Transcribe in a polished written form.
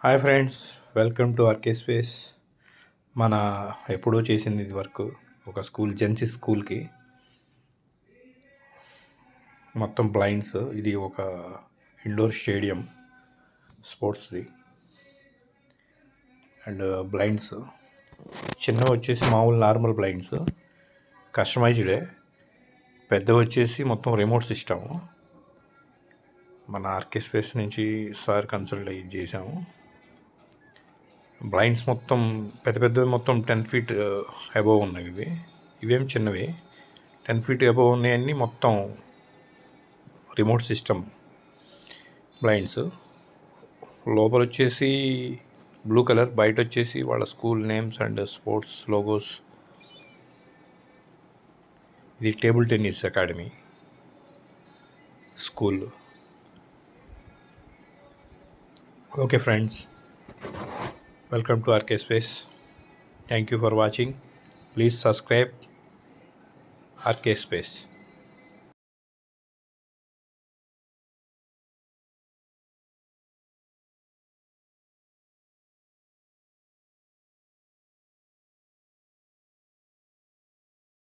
Hi friends, welcome to RK space. మన ఎప్పుడో చేసింది ఇది వర్క్ ఒక స్కూల్, జెన్సిస్ స్కూల్కి మొత్తం బ్లైండ్స్. ఇది ఒక ఇండోర్ స్టేడియం స్పోర్ట్స్ది. అండ్ బ్లైండ్స్ చిన్నవి వచ్చేసి మామూలు నార్మల్ బ్లైండ్స్, కస్టమైజ్డే. పెద్దవి వచ్చేసి మొత్తం రిమోట్ సిస్టము. మన ఆర్కే స్పేస్ నుంచి సార్ కన్సల్ట్ అయ్యి చేసాము. బ్లైండ్స్ మొత్తం పెద్ద పెద్దవి, మొత్తం 10 feet అబోవ్ ఉన్నాయి. ఇవేం చిన్నవి, 10 feet అబోవ్ ఉన్నాయన్నీ మొత్తం రిమోట్ సిస్టమ్ బ్లైండ్స్. లోపల వచ్చేసి బ్లూ కలర్, బయట వచ్చేసి వాళ్ళ school names and sports logos. ఇది table tennis academy school. Okay friends, welcome to RK Space. Thank you for watching. Please subscribe RK Space.